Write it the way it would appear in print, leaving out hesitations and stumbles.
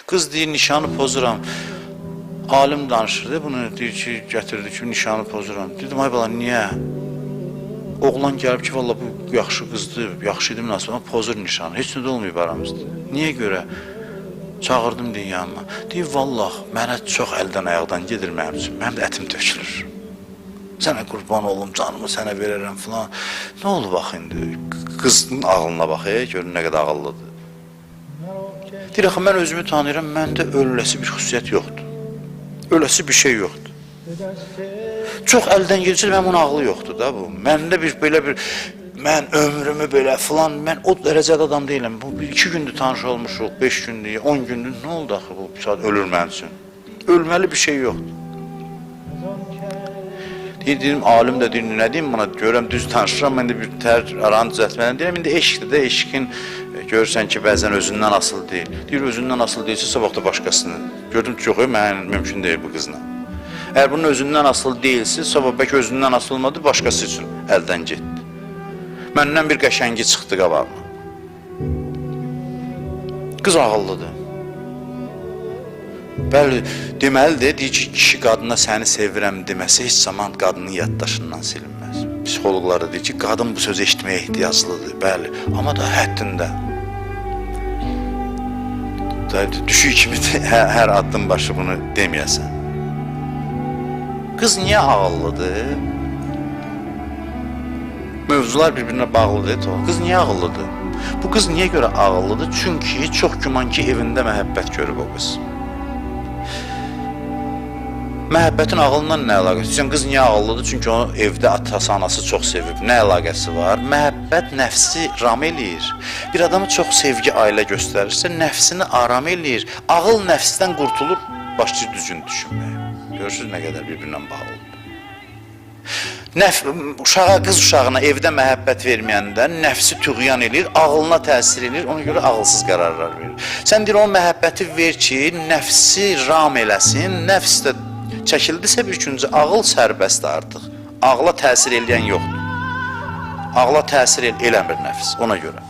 Qız deyir, nişanı pozuram. Alim danışırdı, bunu deyir ki, gətirdi ki, nişanı pozuram. Dedim, ay bala, niyə? Oğlan gəlib ki, valla bu yaxşı qızdır, yaxşı idi münasibət, amma pozur nişanı. Heç nə də olmayıb aramızda. Niyə görə? Çağırdım deyir yanıma. Deyir, vallah, mənə çox əldən ayaqdan gedir mənim üçün. Mənim də ətim tökülür. Sənə qurban olum, canımı sənə verərəm filan. Nə oldu bax indi? Qızın ağlına bax, görün nə qədər ağıllıdır. Deyir, axı, mən özümü tanıyıram, məndə öləsi bir xüsusiyyət yoxdur. Öləsi bir şey yoxdur. Çox əldən gedirsə, mənim onun ağlı yoxdur da bu. Məndə belə bir, mən ömrümü belə filan, mən o dərəcədə adam deyiləm. Bu 2 gündür tanış olmuşuq, 5 gündür, 10 gündür, nə oldu axı bu saat ölür mənim üçün? Ölməli bir şey yoxdur. Deyim, alim də deyir, nə deyim buna, görürəm, düz tanışıram, mən də bir tər aranı düzəltməliyəm. Deyirəm, indi eşqdir də, eşqin görürsən ki, bəzən özündən asıl deyil. Deyir, özündən asıl deyilsə, sabah da başqasını. Gördüm ki, yox, mən mümkün deyil bu qızla. Əgər bunun özündən asıl deyilsə, sabah bəlkə özündən asıl olmadı, başqası üçün əldən getdi. Məndən bir qəşəngi çıxdı qabağıma. Qız ağıllıdır. Bəli, deməlidir, deyir ki, kişi qadına səni sevirəm deməsi heç zaman qadının yaddaşından silinməz. Psixoloqlar da deyir ki, qadın bu sözü eşitməyə ehtiyaclıdır, bəli, amma da həddində. Düşük kimi hər addım başı bunu deməyəsən. Qız niyə ağıllıdır? Mövzular bir-birinə bağlıdır. Qız niyə ağıllıdır? Bu qız niyə görə ağıllıdır? Çünki çox güman ki, evində məhəbbət görüb o qız. Məhəbbətin ağılından nə əlaqəsi? Sən qız niyə ağıllıdır? Çünki onu evdə atası, anası çox sevib. Nə əlaqəsi var? Məhəbbət nəfsi ram eləyir. Bir adamı çox sevgi, ailə göstərirsə, nəfsini aram eləyir. Ağıl nəfsdən qurtulur, başlayır düzgün düşünməyə. Görürsünüz nə qədər bir-birindən bağlıdır. Qız uşağına evdə məhəbbət verməyəndə nəfsi tüğyan edir, ağılına təsir edir, ona görə ağılsız qərarlar verir. Sən deyir, o məhəbbəti ver ki, nəfsi ram eləsin, nəfs də çəkildisə bir güncə, ağıl sərbəstdir artıq. Ağla təsir eləyən yoxdur. Ağla təsir eləmir nəfs, ona görə.